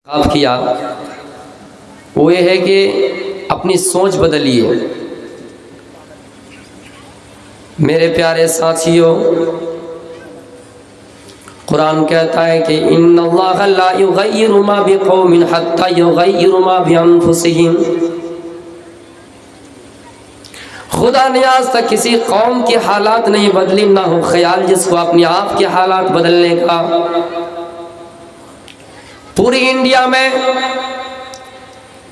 آپ کیا وہ یہ ہے کہ اپنی سوچ بدلیے۔ میرے پیارے ساتھیوں، قرآن کہتا ہے کہ ان اللہ لا یغیر ما بقوم حتی یغیر ما بانفسہم، خدا نے آج تک کسی قوم کی حالات نہیں بدلی، نہ ہو خیال جس کو اپنے آپ کے حالات بدلنے کا۔ پوری انڈیا میں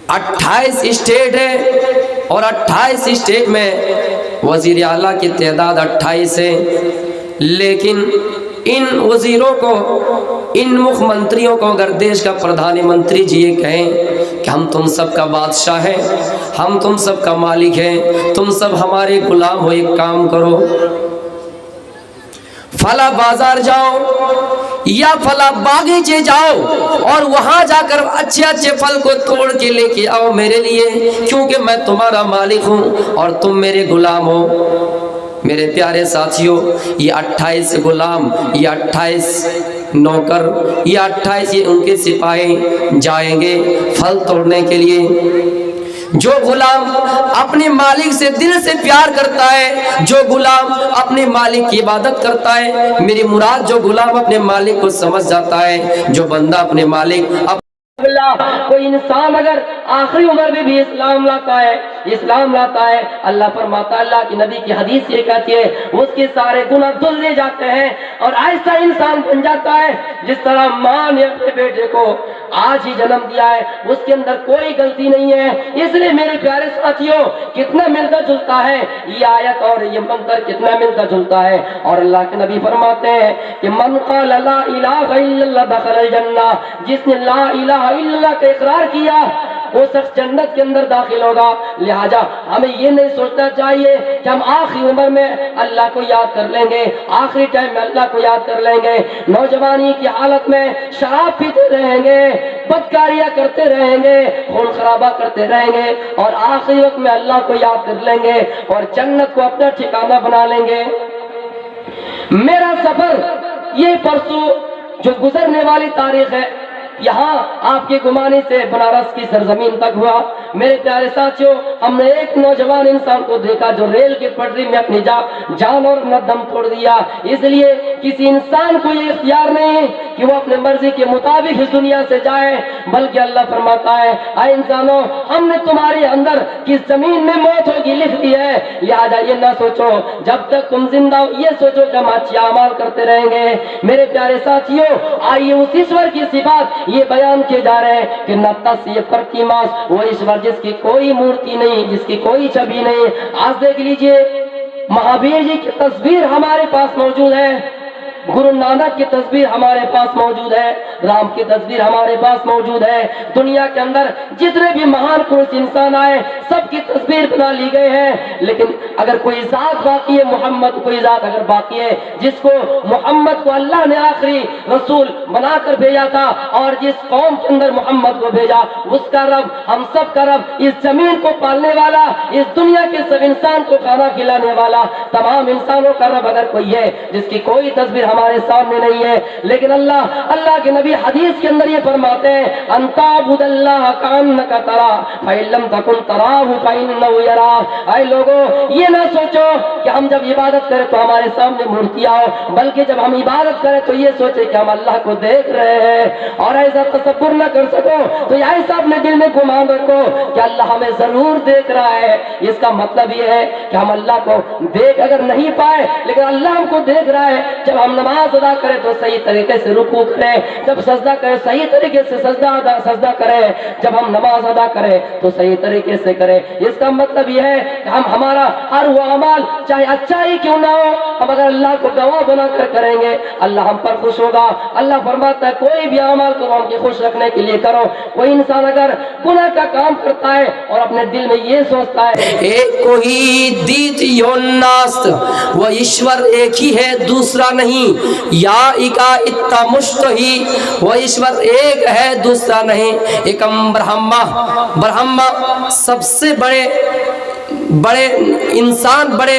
28 اسٹیٹ ہے اور 28 اسٹیٹ میں وزیر اعلیٰ کی تعداد 28 ہے، لیکن ان وزیروں کو، ان مکھ منتریوں کو اگر دیش کا پردھان منتری جی یہ کہیں کہ ہم تم سب کا بادشاہ ہیں، ہم تم سب کا مالک ہیں، تم سب ہمارے غلام ہو، ایک کام کرو، فلاں بازار جاؤ یا فلاں باغیچے جاؤ اور وہاں جا کر اچھے اچھے پھل کو توڑ کے لے کے آؤ میرے لیے، کیونکہ میں تمہارا مالک ہوں اور تم میرے غلام ہو۔ میرے پیارے ساتھیوں، یہ 28 غلام، یہ 28 نوکر، یہ 28 یہ ان کے سپاہی جائیں گے پھل توڑنے کے لیے۔ جو غلام اپنے مالک سے دل سے پیار کرتا ہے، جو غلام اپنے مالک کی عبادت کرتا ہے، میری مراد جو غلام اپنے مالک کو سمجھ جاتا ہے، جو بندہ اپنے مالک کوئی انسان اگر آخری عمر میں بھی اسلام لاتا ہے، اللہ فرماتا ہے، اللہ کی نبی کی حدیث یہ کہتی ہے اس کے سارے گناہ دھل دے جاتے ہیں اور ایسا انسان بن جاتا ہے جس طرح ماں نے اپنے بیٹے کو آج ہی جنم دیا ہے، اس کے اندر کوئی غلطی نہیں ہے۔ اس لیے میرے پیارے ساتھیوں، کتنا ملتا جلتا ہے یہ آیت اور یہ منتر، کتنا ملتا جلتا ہے۔ اور اللہ کے نبی فرماتے ہیں کہ من قال لا الہ الا اللہ دخل الجنہ، جس نے لا الہ الا اللہ کا اقرار کیا وہ شخص جنت کے اندر داخل ہوگا۔ لہذا ہمیں یہ نہیں سوچنا چاہیے کہ ہم آخری عمر میں اللہ کو یاد کر لیں گے، آخری ٹائم میں اللہ کو یاد کر لیں گے، نوجوانی کی حالت میں شراب پیتے رہیں گے، بدکاریاں کرتے رہیں گے، خون خرابہ کرتے رہیں گے، اور آخری وقت میں اللہ کو یاد کر لیں گے اور جنت کو اپنا ٹھکانہ بنا لیں گے۔ میرا سفر یہ پرسوں جو گزرنے والی تاریخ ہے، یہاں آپ کے گمانے سے بنارس کی سرزمین تک ہوا۔ میرے پیارے ساتھیوں، ہم نے ایک نوجوان انسان کو دیکھا جو ریل کی پٹری میں اپنی جان اور دم توڑ دیا۔ اس لیے کسی انسان کو یہ اختیار نہیں کہ وہ اپنے مرضی کے مطابق اس دنیا سے جائے، بلکہ اللہ فرماتا ہے اے انسانوں، ہم نے تمہارے اندر کس زمین میں موت ہوگی لکھ دی ہے، لہذا یہ نہ سوچو جب تک تم زندہ ہو، یہ سوچو کہ ہم اچھے اعمال کرتے رہیں گے۔ میرے پیارے ساتھیوں، آئیے اس ایشور کی صفات یہ بیان کیے جا رہے ہیں کہ نہ تس یہ پرتیماس، وہ ایشور جس کی کوئی مورتی نہیں، جس کی کوئی چھبی نہیں۔ آج دیکھ لیجئے مہاویر جی کی تصویر ہمارے پاس موجود ہے، گرو نانک کی تصویر ہمارے پاس موجود ہے، رام کی تصویر ہمارے پاس موجود ہے۔ دنیا کے اندر جتنے بھی مہان پروش انسان آئے سب کی تصویر بنا لی گئے ہیں، لیکن اگر کوئی ذات باقی ہے، محمد کوئی ذات اگر باقی ہے، جس کو محمد کو اللہ نے آخری رسول بنا کر بھیجا تھا اور جس قوم کے اندر محمد کو بھیجا، اس کا رب، ہم سب کا رب، اس زمین کو پالنے والا، اس دنیا کے سب انسان کو کھانا کھلانے والا، تمام انسانوں کا رب اگر کوئی ہے جس کی کوئی تصویر ہمارے سامنے نہیں ہے، لیکن اللہ کے نبی حدیث کے اندر یہ فرماتے ہیں ان تعبد اللہ کانک تراہ فإن لم تکن تراہ فإنہ یراک۔ اے لوگوں، یہ نہ سوچو کہ ہم جب عبادت کریں تو ہمارے سامنے مورتیاں ہو، بلکہ جب ہم عبادت کریں تو یہ سوچے کہ ہم اللہ کو دیکھ رہے ہیں، اور ایسا تصور نہ کر سکو تو ایسا اپنے دل میں گمان رکھو کہ اللہ ہمیں ضرور دیکھ رہا ہے۔ اس کا مطلب یہ ہے کہ ہم اللہ کو دیکھ اگر نہیں پائے لیکن اللہ ہم کو دیکھ رہا ہے۔ جب ہم نماز ادا کریں تو صحیح طریقے سے رکوع کریں، جب سجدہ کریں صحیح طریقے سے سجدہ کریں، جب ہم نماز ادا کریں تو صحیح طریقے سے کریں۔ اس کا مطلب یہ ہے کہ ہم ہمارا ہر وہ عمل چاہے اچھا ہی کیوں نہ ہو، ہم اگر اللہ کو گواہ بنا کر کریں گے اللہ ہم پر خوش ہوگا۔ اللہ فرماتا ہے کوئی بھی عمل کو ہم کے خوش رکھنے کے لیے کرو۔ کوئی انسان اگر گناہ کا کام کرتا ہے اور اپنے دل میں یہ سوچتا ہے ایک کو ہی دیت یوناست، وہ ایشور ایک ہی ہے دوسرا نہیں، یا اکا اتا مشتہی، وہ ایشور ایک ہے دوسرا نہیں، ایکم برہما سب سے بڑے انسان، بڑے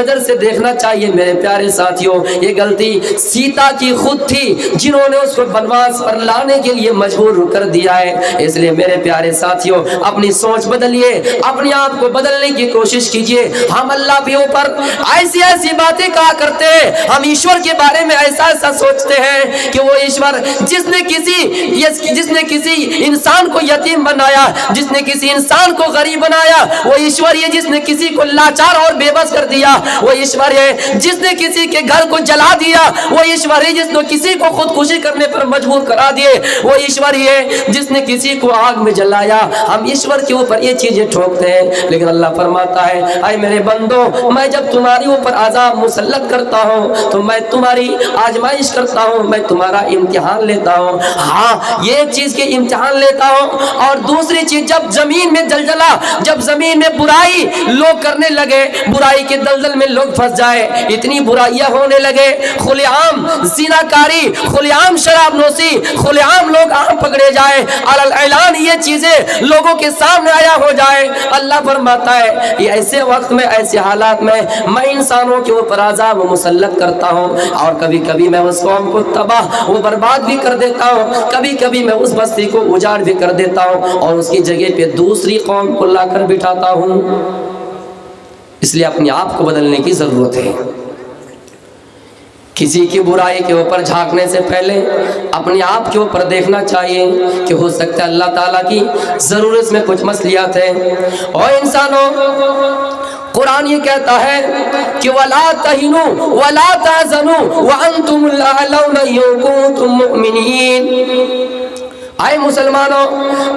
نظر سے دیکھنا چاہیے میرے پیارے ساتھیوں. یہ غلطی سیتا کی خود تھی جنہوں نے اس کو بنواس پر لانے کے لیے مجبور کر دیا ہے. اس لیے میرے پیارے ساتھیوں اپنی سوچ بدلیے, اپنے آپ کو بدلنے کی کوشش کیجیے. ہم اللہ کے اوپر ایسی ایسی باتیں کہا کرتے ہیں, ہم ایشور کے بارے میں ایسا ایسا سوچتے ہیں کہ وہ ایشور جس نے کسی انسان کو یتیم بنایا, جس نے کسی انسان کو غریب بنایا, وہ ایشور ہے جس نے کسی کو لاچار اور بے بس کر دیا. وہ ایشور ہے جس نے کسی کے گھر کو جلا دیا. وہ ایشور ہے جس نے کسی کو خودکشی کرنے پر مجبور کرا دیے. وہ ایشور ہے جس نے کسی کو آگ میں جلایا. ہم ایشور کے اوپر یہ چیزیں ٹھوکتے ہیں, لیکن اللہ فرماتا ہے اے میرے بندو, میں جب تمہاری اوپر عذاب مسلط کرتا ہوں تو میں تمہاری آزمائش کرتا ہوں, میں تمہارا امتحان لیتا ہوں. ہاں یہ ایک چیز کے امتحان لیتا ہوں. اور دوسری چیز, جب زمین میں زلزلہ, جب زمین میں برائی لوگ کرنے لگے, برائی کے دلدل میں لوگ پھنس جائے, اتنی برائیاں ہونے لگے, کھلے عام زناکاری, کھلے عام شراب نوشی, کھلے عام لوگ عام پکڑے جائے, اعلان یہ چیزیں لوگوں کے سامنے آیا ہو جائے. اللہ فرماتا ہے یہ ایسے وقت میں, ایسے حالات میں انسانوں کے اوپر عذاب مسلط کرتا ہوں, اور کبھی کبھی میں اس قوم کو تباہ و برباد بھی کر دیتا ہوں, کبھی کبھی میں اس بستی کو اجاڑ بھی کر دیتا ہوں, اور اس کی جگہ پہ دوسری قوم کو لا کر بٹھاتا ہوں. اس لیے اپنے آپ کو بدلنے کی ضرورت ہے. کسی کی برائی کے اوپر جھانکنے سے پہلے اپنے آپ کے اوپر دیکھنا چاہیے کہ ہو سکتا ہے اللہ تعالیٰ کی ضرور اس میں کچھ مصلحت ہے. اور انسانوں, قرآن یہ کہتا ہے کہ وَلَا تَهِنُوا وَلَا تَحْزَنُوا وَأَنْتُمُ الْأَعْلَوْنَ إِن كُنتُم مُّؤْمِنِينَ. اے مسلمانوں,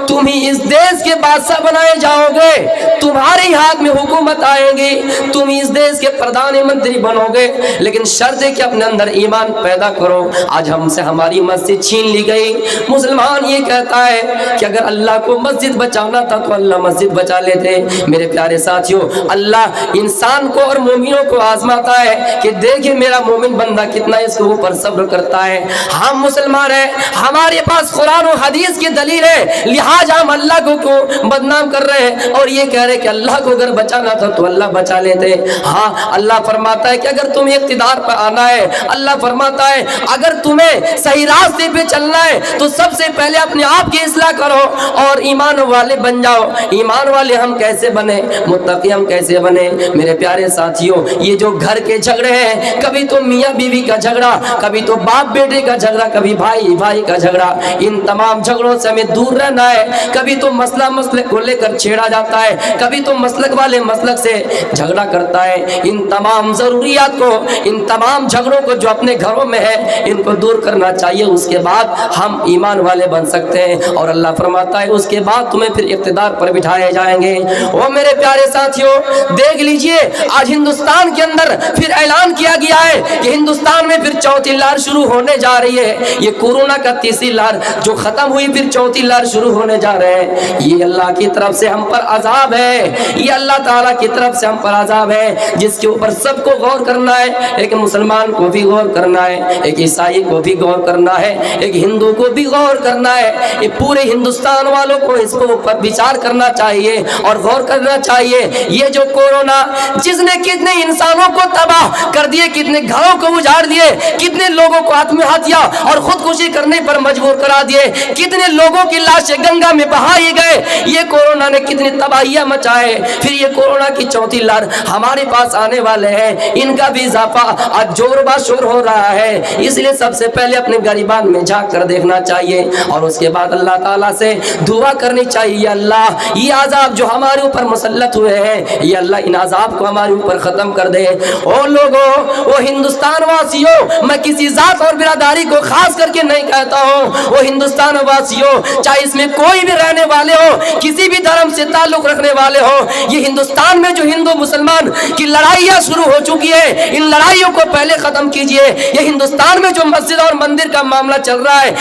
تم ہی اس دیش کے بادشاہ بنائے جاؤ گے, تمہارے ہاتھ میں حکومت آئے گی, تم اس دیش کے پردھان منتری بنو گے, لیکن شرط ہے کہ اپنے اندر ایمان پیدا کرو. آج ہم سے ہماری مسجد چھین لی گئی. مسلمان یہ کہتا ہے کہ اگر اللہ کو مسجد بچانا تھا تو اللہ مسجد بچا لیتے. میرے پیارے ساتھیوں, اللہ انسان کو اور مومنوں کو آزماتا ہے کہ دیکھیں میرا مومن بندہ کتنا اس کے اوپر صبر کرتا ہے. ہم مسلمان ہیں, ہمارے پاس قرآن و حدیث کی دلیل ہے, لہٰذا ہم اللہ کو بدنام کر رہے ہیں اور یہ کہہ رہے کہ اللہ کو اگر بچانا تھا تو اللہ بچا لیتے. ہاں, اللہ فرماتا ہے کہ اگر تمہیں اقتدار پر آنا ہے, اللہ فرماتا ہے اگر تمہیں صحیح راستے پہ چلنا ہے تو سب سے پہلے اپنے آپ کی اصلاح کرو اور ایمان والے بن جاؤ. ایمان والے ہم کیسے بنے, متقی ہم کیسے بنے؟ میرے پیارے ساتھیوں, یہ جو گھر کے جھگڑے ہیں, کبھی تو میاں بیوی کا جھگڑا, کبھی تو باپ بیٹے کا جھگڑا, کبھی بھائی بھائی کا جھگڑا, ان تمام جھگڑوں سے ہمیں دور رہنا ہے. کبھی تو مسئلہ مسلک کو لے کر چھیڑا جاتا ہے, کبھی تو مسلک والے مسلک سے جھگڑا کرتا ہے. ان تمام ضروریات کو, ان تمام جھگڑوں کو جو اپنے گھروں میں ہے, ان کو دور کرنا چاہیے. اس کے بعد ہم ایمان والے بن سکتے ہیں. اور اللہ فرماتا ہے اس کے بعد تمہیں پھر اقتدار پر بٹھائے جائیں گے. وہ میرے پیارے ساتھیوں, دیکھ لیجئے آج ہندوستان کے اندر پھر اعلان کیا گیا ہے کہ ہندوستان میں پھر چوتھی لہر شروع ہونے جا رہی ہے. یہ کورونا کا تیسری لہر جو ختم ہوئی, پھر چوتھی لہر شروع ہونے جا رہے ہیں. یہ اللہ کی طرف سے ہم پر عذاب ہے, یہ اللہ تعالیٰ کی طرف سے ہم پر عذاب ہے, جس کے اوپر سب کو غور کرنا ہے. ایک مسلمان کو بھی غور کرنا ہے, ایک عیسائی کو بھی غور کرنا ہے, ایک ہندو کو بھی غور کرنا ہے. یہ پورے ہندوستان والوں کو اس کو اوپر وچار کرنا چاہیے اور غور کرنا چاہیے. یہ جو کورونا جس نے کتنے انسانوں کو تباہ کر دیے, کتنے گھروں کو اجاڑ دیے, کتنے لوگوں کو آتم ہتیا اور خودکشی کرنے پر مجبور کرا دیے, کتنے لوگوں کی لاشیں گنگا میں بہائی گئے, یہ کورونا نے کتنی تباہیاں مچائے. پھر یہ کورونا کی چوتھی لہر ہمارے پاس آنے والے ہیں, ان کا بھی اضافہ آج زور با شور ہو رہا ہے. اس لیے سب سے پہلے اپنے غریبان میں جھانک کر دیکھنا چاہیے اور اس کے بعد اللہ تعالیٰ سے دعا کرنی چاہیے. اللہ, یہ عذاب جو ہمارے اوپر مسلط ہوئے ہیں, یہ اللہ ان عذاب کو ہمارے اوپر ختم کر دے. اور لوگوں, وہ ہندوستان واسیوں, میں کسی ذات اور برادری کو خاص کر کے نہیں کہتا ہوں, وہ ہندوستان واسیوں, چاہے اس میں کوئی بھی رہنے والے ہو, کسی بھی دھرم سے تعلق رکھنے والے ہو, یہ ہندوستان میں جو ہندو مسلمان کی لڑائیاں شروع ہو چکی ہے, ان لڑائیوں کو پہلے ختم کیجئے. یہ ہندوستان میں جو مسجد اور مندر کا معاملہ چل رہا ہے,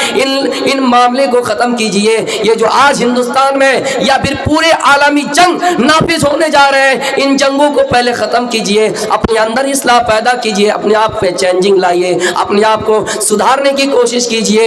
ان معاملے کو ختم کیجئے. یہ جو آج ہندوستان میں یا پھر پورے عالمی جنگ نافذ ہونے جا رہے ہیں, ان جنگوں کو پہلے ختم کیجئے. اپنے اندر اصلاح پیدا کیجئے, اپنے آپ پہ چینجنگ لائیے, اپنے آپ کو سدھارنے کی کوشش کیجئے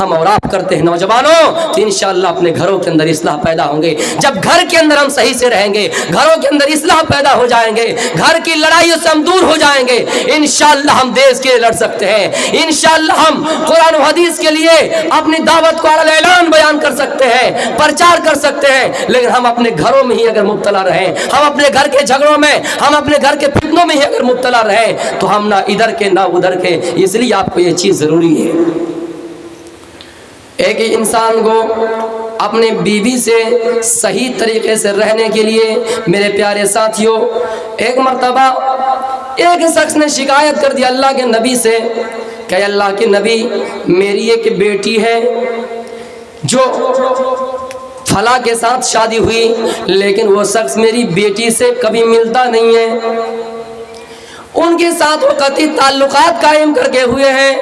ہم اور آپ کرتے ہیں نوجوانوں تو انشاءاللہ اپنے گھروں کے اندر اصلاح پیدا ہوں گے. جب گھر کے اندر ہم صحیح سے رہیں گے, گھروں کے اندر اصلاح پیدا ہو جائیں گے, گھر کی لڑائیوں سے ہم دور ہو جائیں گے, انشاءاللہ ہم دیش کے لیے لڑ سکتے ہیں, انشاءاللہ ہم قرآن و حدیث کے لیے اپنی دعوت کو اعلان اعلان بیان کر سکتے ہیں, پرچار کر سکتے ہیں. لیکن ہم اپنے گھروں میں ہی اگر مبتلا رہیں, ہم اپنے گھر کے جھگڑوں میں, ہم اپنے گھر کے فتنوں میں ہی اگر مبتلا رہیں تو ہم نہ ادھر کے نہ ادھر کے. اس لیے آپ کو یہ چیز ضروری ہے. ایک انسان کو اپنے بیوی سے صحیح طریقے سے رہنے کے لیے میرے پیارے ساتھیوں, ایک مرتبہ ایک شخص نے شکایت کر دی اللہ کے نبی سے کہ اللہ کے نبی, میری ایک بیٹی ہے جو فلاں کے ساتھ شادی ہوئی, لیکن وہ شخص میری بیٹی سے کبھی ملتا نہیں ہے, ان کے ساتھ وہ قطعی تعلقات قائم کر کے ہوئے ہیں.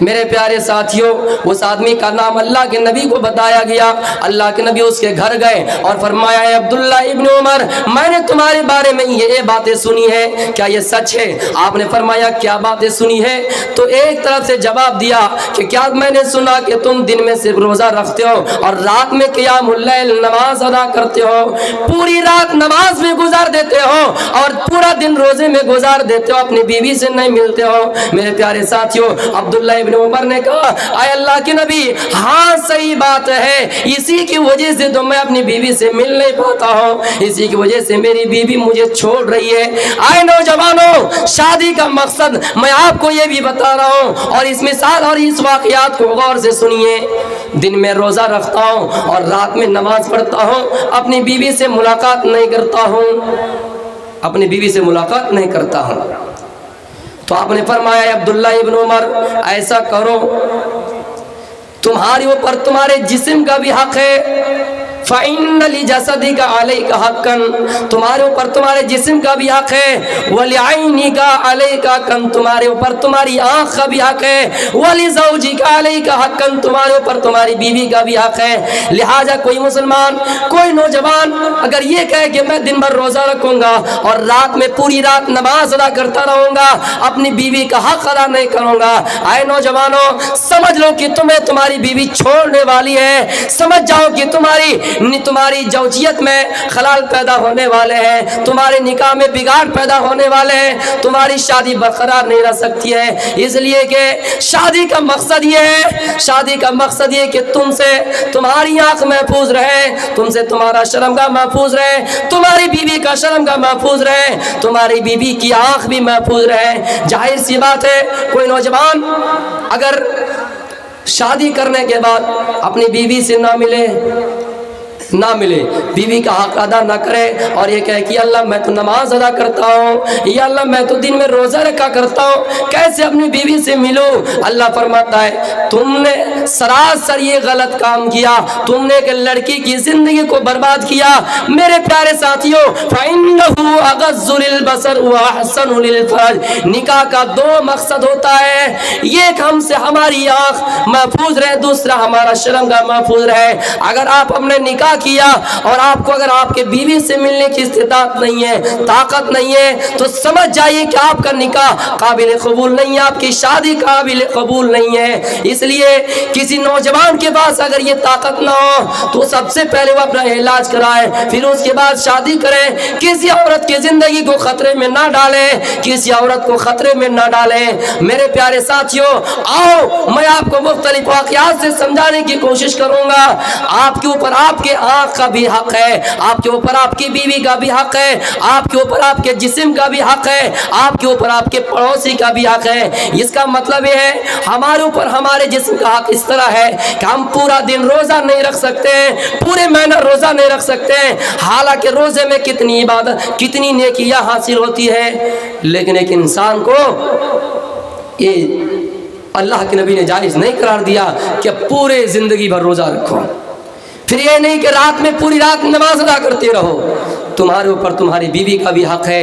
میرے پیارے ساتھیوں, اس آدمی کا نام اللہ کے نبی کو بتایا گیا. اللہ کے نبی اس کے گھر گئے اور فرمایا, اے عبداللہ ابن عمر, میں نے تمہارے بارے میں یہ باتیں سنی ہے, کیا یہ سچ ہے؟ آپ نے فرمایا کیا باتیں سنی ہے؟ تو ایک طرف سے جواب دیا کہ کیا میں نے سنا کہ تم دن میں صرف روزہ رکھتے ہو اور رات میں قیام اللیل نماز ادا کرتے ہو, پوری رات نماز میں گزار دیتے ہو اور پورا دن روزے میں گزار دیتے ہو, اپنی بیوی سے نہیں ملتے ہو. میرے پیارے ساتھیوں, عبداللہ ابن عمر نے کہا, اے اللہ کے نبی, ہاں صحیح بات ہے, اسی کی وجہ سے تو میں اپنی بیوی سے مل نہیں پاتا ہوں, اسی کی وجہ سے میری بیوی مجھے چھوڑ رہی ہے. آئے نوجوانوں, شادی کا مقصد میں آپ کو یہ بھی بتا رہا ہوں, اور اس مثال اور اس واقعات کو غور سے سنیے. دن میں روزہ رکھتا ہوں اور رات میں نماز پڑھتا ہوں, اپنی بیوی سے ملاقات نہیں کرتا ہوں, اپنی بیوی سے ملاقات نہیں کرتا ہوں. تو آپ نے فرمایا, عبداللہ ابن عمر, ایسا کرو, تمہارے اوپر تمہارے جسم کا بھی حق ہے, فَإِنَّ لِجَسَدِكَ عَلَيْكَ حَقًّا, تمہارے اوپر تمہارے جسم کا بھی حق ہے, وَلِعَيْنِكَ عَلَيْكَ حَقًّا, تمہارے اوپر تمہاری آنکھ کا بھی حق ہے, وَلِزَوْجِكَ عَلَيْكَ حَقًّا, تمہارے اوپر تمہاری بیوی کا بھی حق ہے. لہٰذا کوئی مسلمان, کوئی نوجوان اگر یہ کہے کہ میں دن بھر روزہ رکھوں گا اور رات میں پوری رات نماز ادا کرتا رہوں گا, اپنی بیوی کا حق ادا نہیں کروں گا, آئے نوجوانوں, سمجھ لو کہ تمہیں تمہاری بیوی چھوڑنے والی ہے, سمجھ جاؤ کہ تمہاری زوجیت میں خلل پیدا ہونے والے ہیں, تمہارے نکاح میں بگاڑ پیدا ہونے والے ہیں, تمہاری شادی برقرار نہیں رہ سکتی ہے. اس لیے کہ شادی کا مقصد یہ ہے, شادی کا مقصد یہ کہ تم سے تمہاری آنکھ محفوظ رہے, تم سے تمہارا شرمگاہ محفوظ رہے, تمہاری بیوی کا شرمگاہ محفوظ رہے, تمہاری بیوی کی آنکھ بھی محفوظ رہے. ظاہر سی بات ہے, کوئی نوجوان اگر شادی کرنے کے بعد اپنی بیوی سے نہ ملے, بیوی کا حق ادا نہ کرے اور یہ کہے کہ اللہ میں تو نماز ادا کرتا ہوں, یا اللہ میں تو دن میں روزہ رکھا کرتا ہوں, کیسے اپنی بیوی سے ملوں؟ اللہ فرماتا ہے تم نے سراسر یہ غلط کام کیا, تم نے ایک لڑکی کی زندگی کو برباد کیا. میرے پیارے ساتھیوں, فَإِنَّهُ أَغَضُّ لِلْبَصَرِ وَأَحْسَنُ لِلْفَرْجِ, نکاح کا دو مقصد ہوتا ہے, ایک ہم سے ہماری آنکھ محفوظ رہے, دوسرا ہمارا شرمگاہ محفوظ رہے. اگر آپ اپنے نکاح کیا اور آپ کو اگر آپ کے بیوی سے ملنے کی استطاعت نہیں ہے, طاقت نہیں ہے, تو سمجھ جائیے کہ آپ کا نکاح قابل قبول نہیں ہے, آپ کی شادی قابل قبول نہیں ہے. اس لیے کسی نوجوان کے پاس اگر یہ طاقت نہ ہو تو سب سے پہلے وہ اپنا علاج کرائے, پھر اس کے بعد شادی کرے. کسی عورت کی زندگی کو خطرے میں نہ ڈالے, کسی عورت کو خطرے میں نہ ڈالے. میرے پیارے ساتھیوں, آؤ میں آپ کو مختلف واقعات سے سمجھانے کی کوشش کروں گا. آپ کے اوپر آپ کے آنکھ کا بھی حق ہے, آپ کے اوپر آپ کی بیوی کا بھی حق ہے, آپ کے اوپر آپ کے جسم کا بھی حق ہے, آپ کے اوپر آپ کے پڑوسی کا بھی حق ہے. اس کا مطلب یہ ہے ہمارے اوپر ہمارے جسم کا حق اس طرح ہے کہ ہم پورا دن روزہ نہیں رکھ سکتے, پورے مہینہ روزہ نہیں رکھ سکتے, حالانکہ روزے میں کتنی عبادت, کتنی نیکیاں حاصل ہوتی ہے. لیکن ایک انسان کو یہ اللہ کے نبی نے جائز نہیں قرار دیا کہ پورے زندگی بھر روزہ رکھو. پھر یہ نہیں کہ رات میں پوری رات نماز ادا کرتے رہو. تمہارے اوپر تمہاری بیوی کا بھی حق ہے,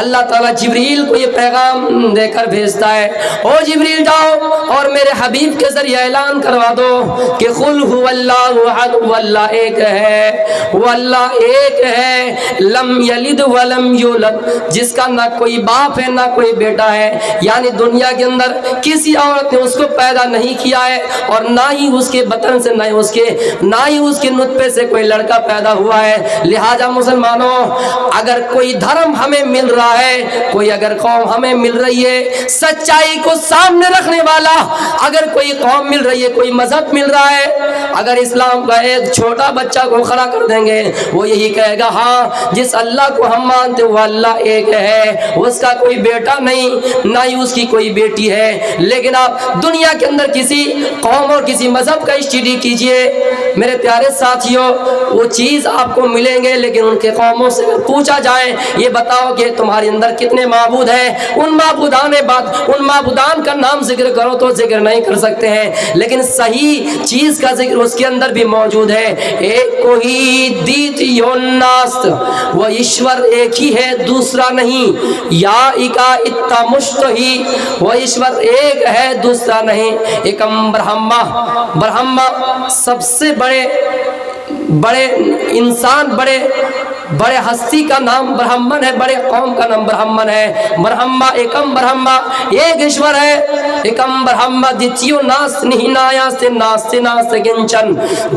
اللہ تعالیٰ جبریل کو یہ پیغام دے کر بھیجتا ہے، او جبریل جاؤ اور میرے حبیب کے ذریعے اعلان کروا دو کہ قل هو اللہ احد، وہ اللہ ایک ہے، وہ اللہ ایک ہے، لم یلد ولم یولد، جس کا نہ کوئی باپ ہے نہ کوئی بیٹا ہے، یعنی دنیا کے اندر کسی عورت نے اس کو پیدا نہیں کیا ہے، اور نہ ہی اس کے بطن سے نہ ہی اس کے نطفے سے کوئی لڑکا پیدا ہوا ہے۔ لہذا مسلمانوں، اگر کوئی دھرم ہمیں مل رہا ہے، کوئی اگر قوم ہمیں مل رہی ہے سچائی کو سامنے رکھنے والا، اگر کوئی قوم مل رہی ہے، کوئی مذہب مل رہا ہے، اگر اسلام کا ایک چھوٹا بچہ کو کھڑا کر دیں گے، وہ یہی کہے گا ہاں جس اللہ کو ہم مانتے وہ اللہ ایک ہے، اس کا کوئی بیٹا نہیں نہ ہی اس کی کوئی بیٹی ہے۔ لیکن آپ دنیا کے اندر کسی قوم اور کسی مذہب کا اسٹڈی کیجئے میرے پیارے ساتھیوں، وہ چیز آپ کو ملیں گے، لیکن ان کے قوموں سے پوچھا جائے یہ بتاؤ کہ تمہارے اندر کتنے معبود ہیں، ان معبودان کا نام ذکر کرو تو ذکر نہیں کر سکتے ہیں، لیکن صحیح چیز کا ذکر اس کے اندر بھی موجود ہے۔ ایک کو ہی دیتیو ناست، وہ ایشور ایک ہی ہے دوسرا نہیں، یا ایکا اتا مشت ہی، وہ ایشور ایک ہے دوسرا نہیں۔ ایکم برہما سب سے بڑے انسان، بڑے ہستی کا نام برہمن ہے، بڑے قوم کا نام برہمن ہے۔ برہما ایکم برہما ایک ایشور ہے، ایکم برہما دیتیو ناست نہینایاستے ناستے ناستے گنچن،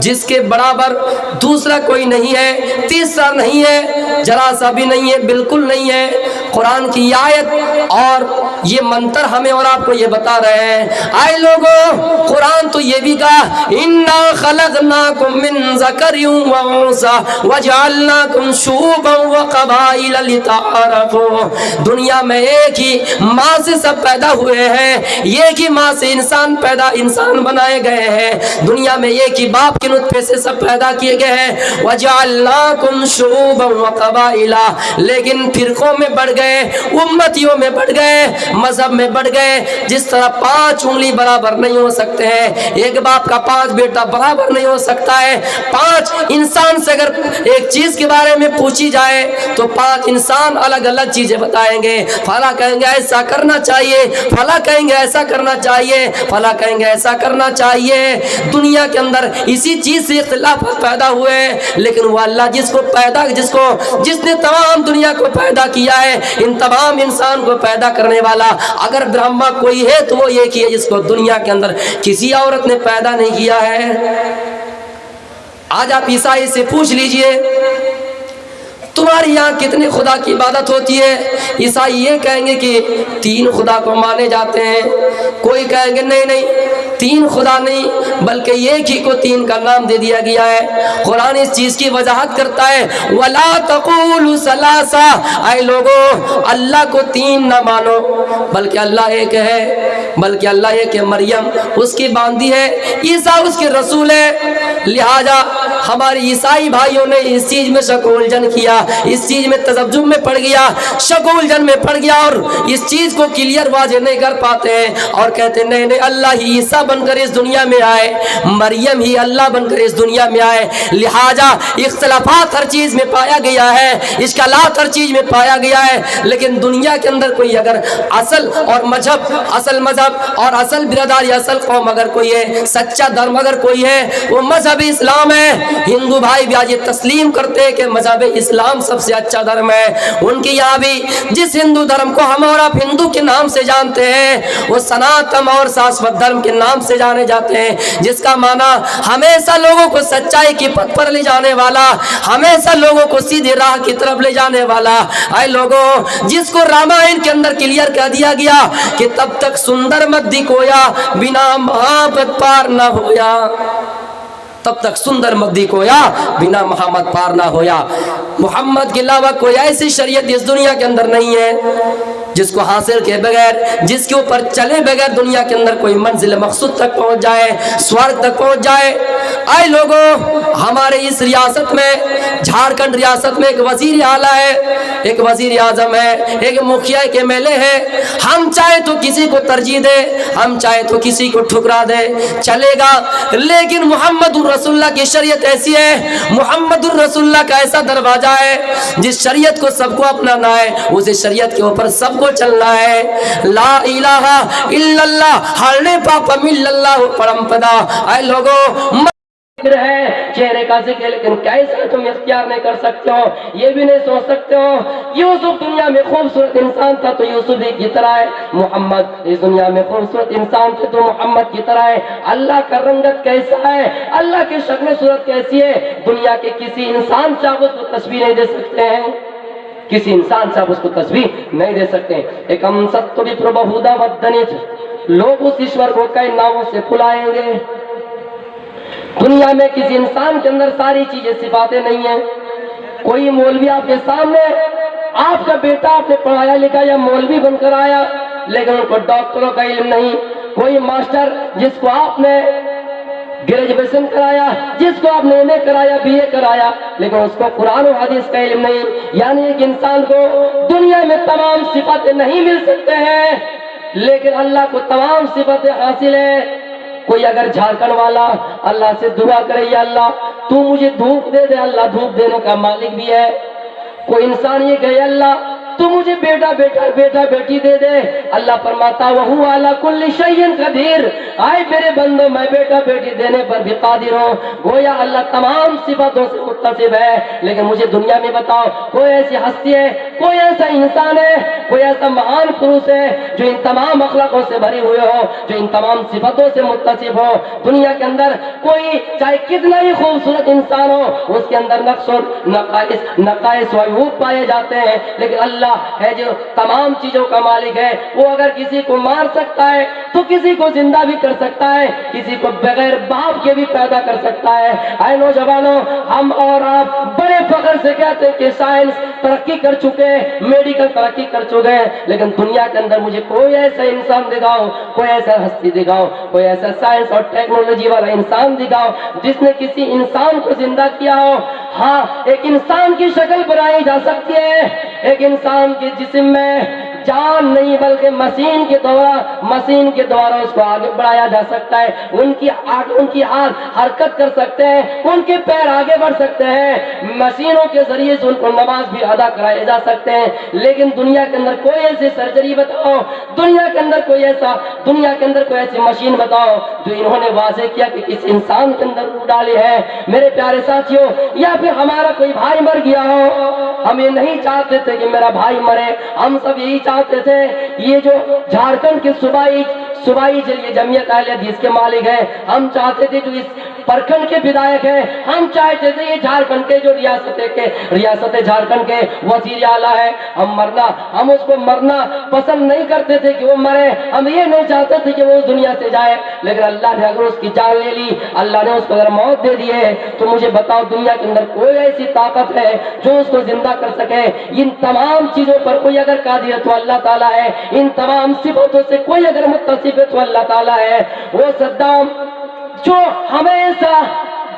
جس کے برابر دوسرا کوئی نہیں ہے، تیسرا نہیں ہے، ذرا سا بھی نہیں ہے، بالکل نہیں ہے۔ قرآن کی آیت اور یہ منتر ہمیں اور آپ کو یہ بتا رہے ہیں۔ آئے لوگوں، قرآن تو یہ بھی کہا اِنَّا خَلَقْنَاكُم مِّن ذَكَرٍ وَأُنثَىٰ وَجَعَلْنَاكُمْ شُعُوبًا وَقَبَائِلَ لِتَعَارَفُوا، دنیا میں ایک ہی ماں سے سب پیدا ہوئے ہیں، ایک ہی ماں سے انسان بنائے گئے ہیں، دنیا میں ایک ہی باپ کے نطفے سے سب پیدا کیے گئے ہیں۔ وَجَعَلْنَاكُمْ شُعُوبًا وَقَبَائِلَ، لیکن فرقوں میں بڑھ گئے، امتیوں میں بڑھ گئے، مذہب میں بڑھ گئے۔ جس طرح 5 انگلی برابر نہیں ہو سکتے ہیں، ایک باپ کا 5 بیٹا برابر نہیں ہو سکتا ہے۔ 5 انسان سے اگر ایک چیز کے بارے میں پوچھی جائے تو 5 انسان الگ الگ چیزیں بتائیں گے، فلاں کہیں گے ایسا کرنا چاہیے، فلاں کہیں گے ایسا کرنا چاہیے، فلاں کہیں گے ایسا کرنا چاہیے۔ دنیا کے اندر اسی چیز سے اختلافات پیدا ہوئے، لیکن وہ اللہ جس نے تمام دنیا کو پیدا کیا ہے، ان تمام انسان کو پیدا کرنے والا اگر برہما کوئی ہے تو وہ ایک ہی ہے، جس کو دنیا کے اندر کسی عورت نے پیدا نہیں کیا ہے۔ آج آپ عیسائی سے پوچھ لیجئے تمہارے یہاں کتنے خدا کی عبادت ہوتی ہے؟ عیسائی یہ کہیں گے کہ 3 خدا کو مانے جاتے ہیں، کوئی کہیں گے نہیں 3 خدا نہیں بلکہ ایک ہی کو 3 کا نام دے دیا گیا ہے۔ قرآن اس چیز کی وضاحت کرتا ہے وَلَا تَقُولُوا ثَلَاثَةٌ، اے لوگو اللہ کو 3 نہ مانو، بلکہ اللہ ایک ہے، بلکہ اللہ ایک ہے۔ مریم اس کی باندھی ہے، عیسیٰ اس کے رسول ہے، لہذا ہمارے عیسائی بھائیوں نے اس چیز میں شکول جن کیا، اس چیز میں تذبذب میں پڑ گیا، شکول جن میں پڑ گیا، اور اس چیز کو کلیئر واضح نہیں کر پاتے ہیں اور کہتے ہیں نہیں اللہ ہی عیسیٰ بن کر اس دنیا میں آئے، مریم ہی اللہ بن کر اس دنیا میں آئے۔ لہذا اختلافات ہر چیز میں پایا گیا ہے، اشکالات ہر چیز میں پایا گیا ہے، لیکن دنیا کے اندر کوئی اگر اصل مذہب اور اصل برادری، اصل قوم اگر کوئی ہے، سچا دھرم اگر کوئی ہے، وہ مذہب اسلام ہے۔ ہندو بھائی بھی آج یہ تسلیم کرتے ہیں کہ مذہب اسلام سب سے اچھا دھرم ہے۔ ان کی یہاں بھی جس ہندو دھرم کو ہم اور آپ ہندو کے نام سے جانتے ہیں، وہ سناتن اور شاشوت دھرم کے نام سے جانے جاتے ہیں، جس کا معنی ہمیشہ لوگوں کو سچائی کی پتھ پر لے جانے والا، ہمیشہ لوگوں کو سیدھے راہ کی طرف لے جانے والا۔ اے لوگوں، جس کو رامائن کے اندر کلیئر کر دیا گیا کہ تب تک سندر مت دکھویا بنا محبت پار نہ ہویا، تب تک سندر مت دکھویا بنا محمد پار نہ ہویا۔ محمد کے علاوہ کوئی ایسی شریعت اس دنیا کے اندر نہیں ہے۔ جس کو حاصل کے بغیر، جس کے اوپر چلے بغیر دنیا کے اندر کوئی منزل مقصود تک پہنچ جائے، سورگ تک پہنچ جائے۔ اے لوگوں، ہمارے اس ریاست میں، جھارکھنڈ ریاست میں ایک وزیر اعلیٰ ہے، ایک وزیر اعظم ہے، ایک مکھیا کے ایم ایل اے ہے۔ ہم چاہے تو کسی کو ترجیح دے، ہم چاہے تو کسی کو ٹھکرا دے، چلے گا، لیکن محمد الرسول اللہ کی شریعت ایسی ہے، محمد الرسول اللہ کا ایسا دروازہ ہے جس شریعت کو سب کو اپنانا ہے، اسے شریعت کے اوپر سب کو چلنا ہے۔ لا الہ الا اللہ، ہرنے پاپا مل اللہ پرمپدا۔ اے لوگوں، ذکر ہے چہرے کا ذکر، لیکن کیسے تم اختیار نہیں کر سکتے ہو، یہ بھی نہیں سوچ سکتے ہو۔ یوسف دنیا میں خوبصورت انسان تھا تو یوسف ہی کی طرح ہے، محمد اس دنیا میں خوبصورت انسان تھے تو محمد کی طرح ہے۔ اللہ کا رنگت کیسا ہے، اللہ کی شکل صورت کیسی ہے، دنیا کے کسی انسان سے آپ اس کو تصویر نہیں دے سکتے ہیں، کسی انسان سے آپ اس کو تصویر نہیں دے سکتے۔ ایکم ستو وپربہودا ودنچ، لوگ اس ایشور کو کئی ناموں سے بلائیں گے۔ دنیا میں کسی انسان کے اندر ساری چیزیں صفاتیں نہیں ہیں۔ کوئی مولوی آپ کے سامنے، آپ کا بیٹا آپ نے پڑھایا لکھا یا مولوی بن کر آیا، لیکن ان کو ڈاکٹروں کا علم نہیں۔ کوئی ماسٹر جس کو آپ نے گریجویشن کرایا، جس کو آپ نے ایم اے کرایا، بی اے کرایا، لیکن اس کو قرآن و حدیث کا علم نہیں۔ یعنی ایک انسان کو دنیا میں تمام صفاتیں نہیں مل سکتے ہیں، لیکن اللہ کو تمام صفاتیں حاصل ہے۔ کوئی اگر جھارکھنڈ والا اللہ سے دعا کرے، یا اللہ تو مجھے دھوپ دے دے، اللہ دھوپ دینے کا مالک بھی ہے۔ کوئی انسان یہ کہے اللہ تو مجھے بیٹا بیٹی دے دے، اللہ فرماتا وَهُوَ عَلَى كُلِّ شَيْءٍ قَدِيرٌ، آئے میرے بندو میں بیٹا بیٹی دینے پر بھی قادر ہوں۔ گویا اللہ تمام صفاتوں سے متصف ہے، لیکن مجھے دنیا میں بتاؤ کوئی ایسی ہستی ہے، کوئی ایسا انسان ہے، کوئی ایسا مہان پروش ہے جو ان تمام اخلاقوں سے بھری ہوئے ہو، جو ان تمام صفاتوں سے متصف ہو۔ دنیا کے اندر کوئی چاہے کتنا ہی خوبصورت انسان ہو، اس کے اندر نقص و نقائص و عیوب پائے جاتے ہیں، لیکن اللہ ہے جو تمام چیزوں کا مالک ہے۔ وہ اگر کسی کو مار سکتا ہے تو کسی کو زندہ بھی کر سکتا ہے، کسی کو بغیر باپ کے بھی پیدا کر سکتا ہے۔ اے نوجوانوں، ہم اور آپ بڑے فخر سے کہتے ہیں کہ سائنس ترقی کر چکے، میڈیکل ترقی کر چکے ہیں، لیکن دنیا کے اندر مجھے کوئی ایسا انسان دکھاؤ، کوئی ایسا ہستی دکھاؤ، کوئی ایسا سائنس اور ٹیکنالوجی والا انسان دکھاؤ جس نے کسی انسان کو زندہ کیا ہو۔ ہاں، ایک انسان کی شکل بنائی جا سکتی ہے، ایک انسان کے جسم میں جان نہیں بلکہ مشین کے دوارا اس کو آگے بڑھایا جا سکتا ہے۔ ان کی ہاتھ حرکت کر سکتے ہیں، ان کے پیر آگے بڑھ سکتے ہیں، مشینوں کے ذریعے سے ان کو نماز بھی ادا کرائے جا سکتے ہیں۔ لیکن دنیا کے اندر کوئی ایسی سرجری بتاؤ، دنیا کے اندر کوئی ایسی مشین بتاؤ جو انہوں نے واضح کیا کہ کس انسان کے اندر روح ڈالی ہے۔ میرے پیارے ساتھیوں، یا پھر ہمارا کوئی بھائی مر گیا ہو، ہم یہ نہیں چاہتے تھے کہ میرا بھائی مرے، ہم سب یہی چاہتے تھے۔ یہ جو جھارکھنڈ کے صوبائی جمعیت اہل حدیث کے مالک ہیں، ہم چاہتے تھے جو اس پرکھنڈ کے ودھایک ہیں، ہم چاہتے تھے یہ جھارکھنڈ کے جو ریاست جھارکھنڈ کے وزیر اعلیٰ ہے، ہم اس کو مرنا پسند نہیں کرتے تھے کہ وہ مرے، ہم یہ نہیں چاہتے تھے کہ وہ اس دنیا سے جائے، لیکن اللہ نے اگر اس کی جان لے لی، اللہ نے اس کو اگر موت دے دی ہے، تو مجھے بتاؤ دنیا کے اندر کوئی ایسی طاقت ہے جو اس کو زندہ کر سکے؟ ان تمام چیزوں پر کوئی اگر قادر ہے تو اللہ تعالیٰ ہے، ان تمام صفاتوں سے کوئی اگر متصف ہے تو اللہ تعالیٰ ہے۔ وہ صدام جو ہمیشہ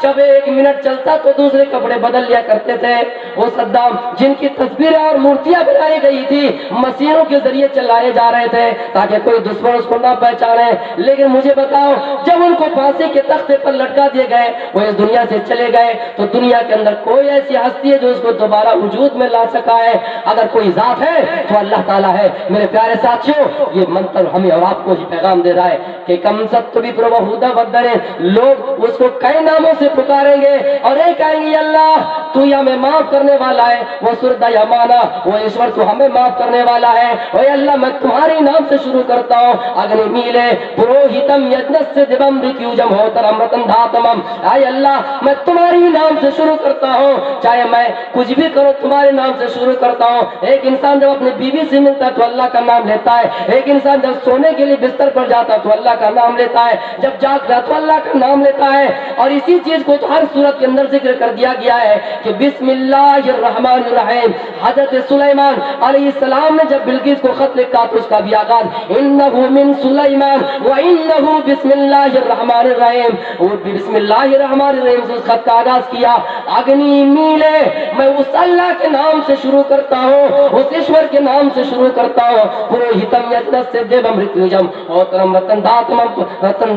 جب ایک منٹ چلتا تو دوسرے کپڑے بدل لیا کرتے تھے، وہ صدام جن کی تصویریں اور مورتیاں بنائی گئی تھی مشینوں کے ذریعے چلائے جا رہے تھے تاکہ کوئی دشمن اس کو نہ پہچانے، لیکن مجھے بتاؤ جب ان کو پھانسی کے تختے پر لٹکا دیے گئے، وہ اس دنیا سے چلے گئے، تو دنیا کے اندر کوئی ایسی ہستی ہے جو اس کو دوبارہ وجود میں لا سکا ہے؟ اگر کوئی ذات ہے تو اللہ تعالیٰ ہے۔ میرے پیارے ساتھیوں، یہ منتر ہمیں اور آپ کو ہی پیغام دے رہا ہے کہ کم ست بھی پربہودا ودرے، لوگ اس کو کئی ناموں سے پکاریں گے اور یہ کہیں گے اللہ تو ہی ہمیں معاف کرنے والا ہے، وہ سردا یمانا، وہ ایشور تو ہمیں معاف کرنے والا ہے۔ اے اللہ میں تمہارے نام سے شروع کرتا ہوں، اگنی میلے پروہتم یجنس سے دیوم ریکیوجم ہوترم رتن دھاتمم، اے اللہ میں تمہاری نام سے شروع کرتا ہوں، چاہے میں کچھ بھی کروں تمہارے نام سے شروع کرتا ہوں۔ ایک انسان جب اپنی بیوی سے ملتا ہے تو اللہ کا نام لیتا ہے، ایک انسان جب سونے کے لیے بستر پر جاتا ہے تو اللہ کا نام لیتا ہے، جب جاگتا ہے تو اللہ کا نام لیتا ہے، اور اسی چیز چیز کو تو ہر صورت کے اندر ذکر کر دیا گیا ہے کہ بسم اللہ الرحمن الرحیم. حضرت سلیمان علیہ السلام نے جب بلقیس کو خط لکھا تو اس کا بھی آغاز انہ من سلیمان وانہ بسم اللہ الرحمن الرحیم. اور بسم اللہ الرحمن الرحیم سے اس خط کا آغاز کیا. اگنی میلے میں اس اللہ کے نام سے شروع کرتا ہوں, اس ایشور کے نام سے شروع کرتا ہوں. پروہتم یجنس دیوم ریتوجم اوترم رتن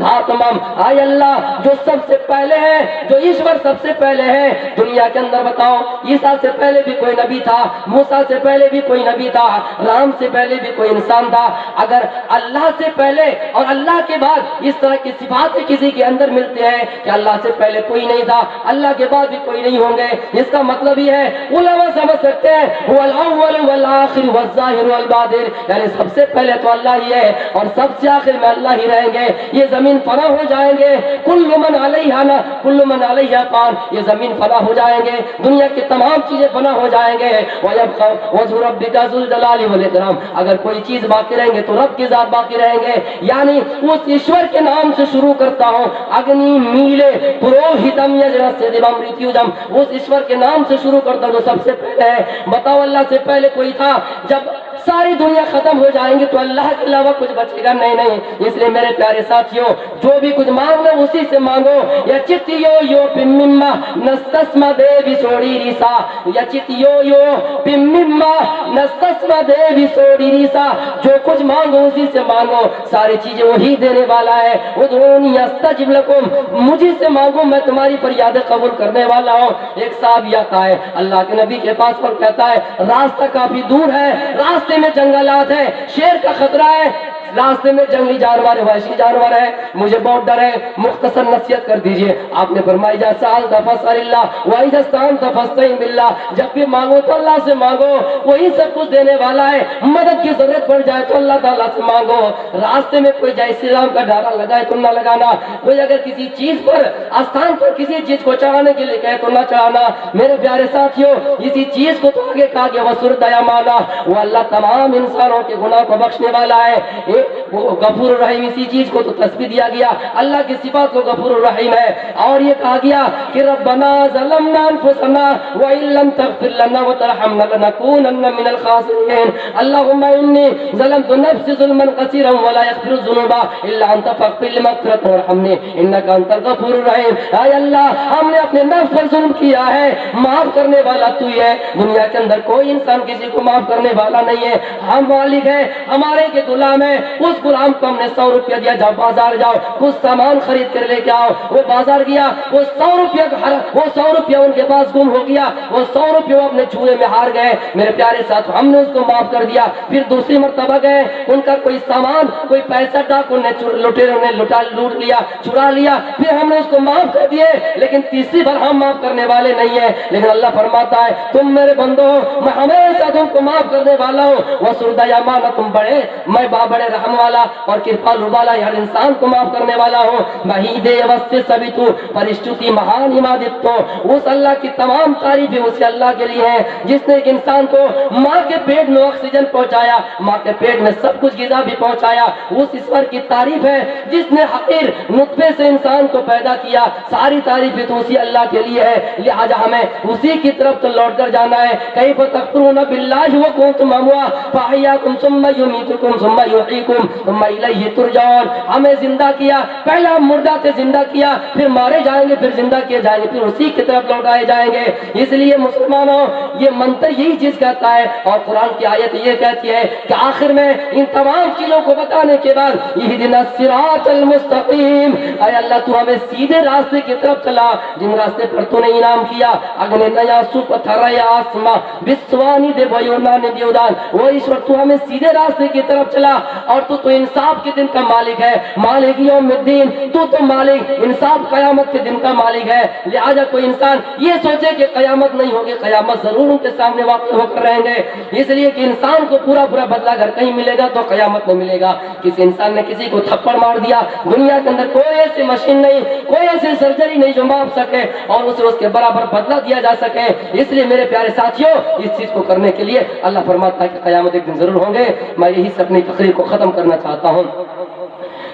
دھاتمم. آئے اللہ جو سب سے پہلے ہے, جو ایشور سب سے پہلے ہے دنیا کے اندر. بتاؤ عیسیٰ سے پہلے بھی کوئی نبی تھا, موسیٰ سے پہلے بھی کوئی نبی تھا, رام سے پہلے بھی کوئی انسان تھا. اگر اللہ سے پہلے اور اللہ کے بعد اس طرح کی صفات کسی کے اندر ملتے ہیں کہ اللہ سے پہلے کوئی نہیں تھا, اللہ کے بعد بھی کوئی نہیں ہوں گے, اس کا مطلب یہ ہے علماء سمجھ سکتے ہیں هو الاول والآخر والظاہر والباطن, یعنی سب سے پہلے تو اللہ ہی ہے اور سب سے آخر میں اللہ ہی رہیں گے. یہ زمین فنا ہو جائیں گے, کل من علیہا نا کل من علیہا فان, یہ زمین فنا ہو جائیں گے, دنیا کی تمام چیزیں فنا ہو جائیں گے. وَيَبْقَى وَجْهُ رَبِّكَ ذُو الجلال والاکرام, اگر کوئی چیز باقی رہیں گے تو رب کی ذات باقی رہیں گے. یعنی اس ایشور کے نام سے شروع کرتا ہوں. اگنی میلے پروہتم یجنس دیوم ریتوجم, اس ایشور کے نام سے شروع کرتا ہوں جو سب سے پہلے ہے. بتاؤ اللہ سے پہلے کوئی تھا؟ جب ساری دنیا ختم ہو جائیں گی تو اللہ کے علاوہ کچھ بچے گا نہیں. اس لیے میرے پیارے ساتھیوں, جو بھی کچھ مانگنا اسی سے مانگو. یا چتیو یو پمما نستسما دیوی سوڑی ریسا, یا چتیو یو پمما نستسما دیوی سوڑی ریسا, جو کچھ مانگو اسی سے مانگو, ساری چیزیں وہی دینے والا ہے. ادعونی استجب لکم, مجھے سے مانگو میں تمہاری فریادیں قبول کرنے والا ہوں. ایک صحابی آتا ہے اللہ کے نبی کے پاس پر, کہتا ہے راستہ کافی دور ہے, راستے میں جنگلات ہے, شیر کا خطرہ ہے, راستے میں جنگلی جانور ہے, وحشی جانور ہے, مجھے بہت ڈر ہے, مختصر نصیحت کر دیجئے. آپ نے فرمایا جا سألت فاسأل اللہ وإذا استعنت فاستعن باللہ, جب بھی مانگو تو اللہ سے مانگو, وہی سب کچھ دینے والا ہے. مدد کی ضرورت پڑ جائے تو اللہ تعالیٰ سے مانگو. راستے میں کوئی جیسے رام کا ڈھارا لگائے تو نہ لگانا, کوئی اگر کسی چیز پر آستان پر کسی چیز کو چڑھانے کے لیے کہے تو نہ چڑھانا. میرے پیارے ساتھیوں, اسی چیز کو تو آگے کہا گیا وسرد یمانا, وہ اللہ تمام انسانوں کے گناہ کو بخشنے والا ہے. غفور الرحیم, اسی چیز کو تو تسبیح دیا گیا, اللہ کی صفات کو غفور الرحیم ہے. اور یہ کہا گیا کہ ربنا ظلمنا انفسنا وان لم تغفر لنا وترحمنا لنكونن من الخاسرین. اللهم انی ظلمت نفسي ظلما كثيرا ولا يغفر الذنوب الا انت فاغفر لي مغفرة وارحمني انك انت الغفور الرحیم. اے اللہ, ہم نے اپنے نفس پر ظلم کیا ہے, معاف کرنے والا تو ہی ہے. دنیا کے اندر کوئی انسان کسی کو معاف کرنے والا نہیں ہے. ہم مالک ہیں, ہمارے کے غلام ہیں. اس غلام کو ہم نے 100 روپیہ دیا, جاؤ بازار جاؤ کچھ سامان خرید کر لے کے آؤ. وہ بازار گیا, وہ 100 روپیہ ان کے پاس گم ہو گیا, وہ 100 روپیہ وہ اپنے جوئے میں ہار گئے. میرے پیارے ساتھ, ہم نے اس کو معاف کر دیا. پھر دوسری مرتبہ گئے, ان کا کوئی سامان, کوئی پیسہ ڈاکو نے لٹیروں نے لوٹ لیا, چرا لیا. پھر ہم نے اس کو معاف کر دیے, لیکن تیسری بار ہم معاف کرنے والے نہیں ہیں. لیکن اللہ فرماتا ہے تم میرے بندو ہو, میں ہمیشہ تم کو معاف کرنے والا ہوں. وسرد یمانا, تم بڑے, میں بڑے رحم والا اور کرپالو والا, ہر انسان کو معاف کرنے والا ہوں. مہیدے وستے سبھی تو پرشتوتی مہان امادتو, اس اللہ کی تمام تعریفیں اسے اللہ کے لیے ہیں جس نے ایک انسان کو ماں کے پیٹ میں آکسیجن پہنچایا, ماں کے پیٹ میں سب کچھ غذا بھی پہنچایا. اس ایشور کی تعریف ہے جس نے حقیر نطفے سے انسان کو پیدا کیا. ساری تعریفیں تو اسی اللہ کے لیے ہے, لہذا ہمیں اسی کی طرف تو لوٹ کر جانا ہے. کیف تکفرون باللہ وکنتم امواتا فاحیاکم ثم یمیتکم ثم یحییکم ثم الیہ ترجعون. ہمیں زندہ کیا, پہلے ہم مردہ سے زندہ کیا, پھر مارے جائیں گے, پھر زندہ کیے جائیں گے, پھر اسی کی طرف لوٹائے جائیں گے. اس لیے مسلمانوں, یہ منتر یہی چیز کہتا ہے, اور قرآن کی آیت یہ کہتی ہے کہ آخر میں ان تمام چیزوں کو بتانے کے بعد اہدنا الصراط المستقیم, اے اللہ تو ہمیں سیدھے راستے کی طرف چلا جن راستے پر تو نے انعام کیا. اگنے نیا سوپ تھریا آسما بسوانی دے بھائیونا نے دیودان, وہ ایشور تو ہمیں سیدھے راستے کی طرف چلا. اور تو انصاف کے دن کا مالک ہے, مالک یوم الدین, تو مالک انصاف قیامت کے دن کا مالک ہے. لہذا کوئی انسان یہ سوچے کہ قیامت نہیں ہوگی, قیامت ضرور ان کے سامنے واقع ہو کر رہیں گے. اس لیے کہ انسان کو پورا بدلہ اگر کہیں ملے گا تو قیامت نہیں ملے گا. کسی انسان نے کسی کو تھپڑ مار دیا, دنیا کے اندر کوئی ایسی مشین نہیں, کوئی ایسی سرجری نہیں جو معاف سکے اور اسے اس کے برابر بدلہ دیا جا سکے. اس لیے میرے پیارے ساتھیوں, اس چیز کو کرنے کے لیے اللہ فرماتا ہے کہ قیامت ایک دن ضرور ہوں گے. میں یہی سے اپنی تقریر کو ختم ختم کرنا چاہتا ہوں۔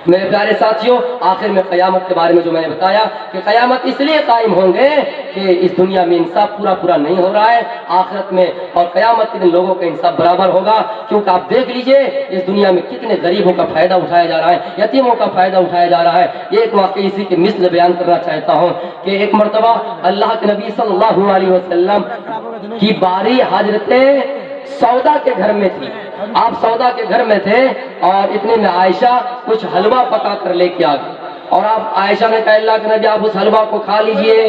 میرے پیارے ساتھیوں، آخر میں قیامت کے بارے میں جو میں نے بتایا کہ قیامت اس لیے قائم ہوں گے کہ اس دنیا میں انصاف پورا نہیں ہو رہا ہے، آخرت میں اور قیامت کے دن لوگوں کا انصاف برابر ہوگا، کیونکہ آپ دیکھ لیجئے اس دنیا میں کتنے غریبوں کا فائدہ اٹھایا جا رہا ہے، یتیموں کا فائدہ اٹھایا جا رہا ہے۔ ایک واقعہ اسی کے مثل بیان کرنا چاہتا ہوں کہ ایک مرتبہ اللہ کے نبی صلی اللہ علیہ وسلم کی باری حضرت سودا کے گھر میں تھی۔ آپ سودا کے گھر میں تھے اور اتنے میں عائشہ کچھ حلوہ پکا کر لے کے آ گئی، اور آپ عائشہ نے کہا اللہ کے نبی آپ اس حلوہ کو کھا لیجئے،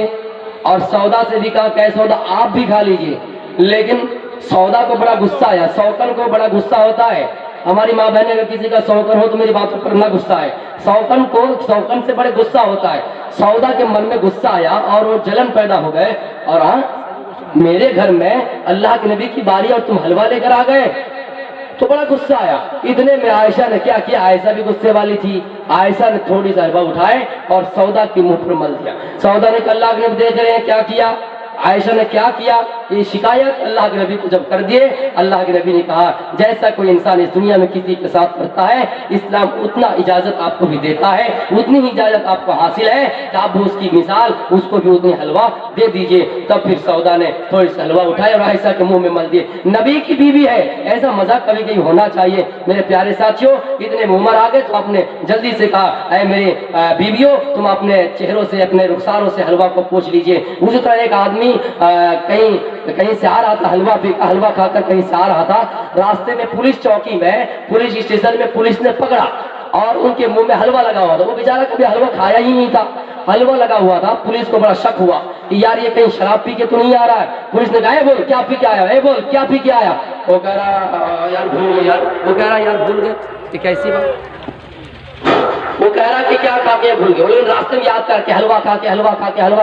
اور سودا سے بھی کہا کہ سودا آپ بھی کھا لیجئے، لیکن سودا کو بڑا غصہ آیا، سوکن کو بڑا غصہ ہوتا ہے۔ ہماری ماں بہنیں اگر کسی کا سوکن ہو تو میری باتوں پر نہ غصہ ہے، سوکن سے بڑے غصہ ہوتا ہے۔ سودا کے من میں غصہ آیا اور وہ جلن پیدا ہو گئے، اور میرے گھر میں اللہ کے نبی کی باری اور تم حلوہ لے کر آ گئے، تو بڑا غصہ آیا۔ اتنے میں عائشہ نے کیا کیا، عائشہ بھی غصے والی تھی، عائشہ نے تھوڑی سی حلوہ اٹھائے اور سودا کی منہ پر مل دیا۔ سودا نے کہا اللہ کے نبی دیکھ رہے ہیں کیا کیا، عائشہ نے کیا کیا، یہ شکایت اللہ کے نبی کو جب کر دیے، اللہ کے نبی نے کہا جیسا کوئی انسان اس دنیا میں کسی کے ساتھ کرتا ہے، اسلام اتنا اجازت آپ کو بھی دیتا ہے، اتنی ہی اجازت آپ کو حاصل ہے کہ آپ اس کی مثال اس کو بھی اتنی حلوہ دے دیجئے۔ تب پھر سودا نے تھوڑی سی حلوہ اٹھائے اور عائشہ کے منہ میں مل دیے۔ نبی کی بیوی ہے، ایسا مذاق کبھی کبھی ہونا چاہیے۔ میرے پیارے ساتھیوں، اتنے میں عمر آ گئے تو آپ نے جلدی سے کہا اے میری بیویوں، تم اپنے چہروں سے اپنے رخساروں سے حلوہ کو پوچھ لیجئے۔ اسی طرح ایک آدمی کہیں سے آ رہا تھا، حلوہ کھا کر کہیں سے آ رہا تھا، راستے میں پولیس چوکی میں، پولیس اسٹیشن میں پولیس نے پکڑا اور ان کے منہ میں حلوہ لگا ہوا تھا۔ وہ بیچارہ کبھی حلوہ کھایا ہی نہیں تھا، حلوہ لگا ہوا تھا۔ پولیس کو بڑا شک ہوا کہ یار یہ کہیں شراب پی کے تو نہیں آ رہا ہے۔ پولیس نے کہا اے بول کیا پی کے آیا، اے بول کیا پی کے آیا۔ وہ کہہ رہا یار بھول گئے کہ کیسی بات، وہ کہہ رہا کہ کیا کھا کے بھول گئے، لیکن راستے میں یاد کر کے حلوہ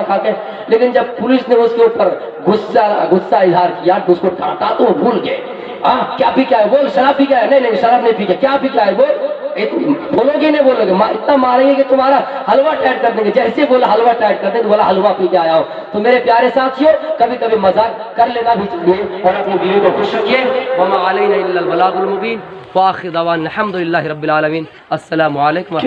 کھا کے، لیکن جب پولیس نے اس کے اوپر غصہ اظہار کیا تو اس کو ڈانٹا تو وہ بھول گئے۔ کیا پی کے آئے، بول شراب پی کے آئے، نہیں شراب نہیں پی کے، کیا پی کے آئے بول، بولو گے نہیں بولو گے، اتنا ماریں گے کہ تمہارا حلوہ ٹائٹ کر دیں گے، جیسے بولا حلوہ ٹائٹ کر دیں گے، بولا حلوہ پی کے آیا ہو۔ تو میرے پیارے ساتھیوں، کبھی کبھی مذاق کر لینا بھی چاہیے اور اپنی بیوی کو خوش رکھیے۔ وما علینا الا البلاغ المبین، وآخر دعوانا الحمد للہ رب العالمین۔ السلام علیکم۔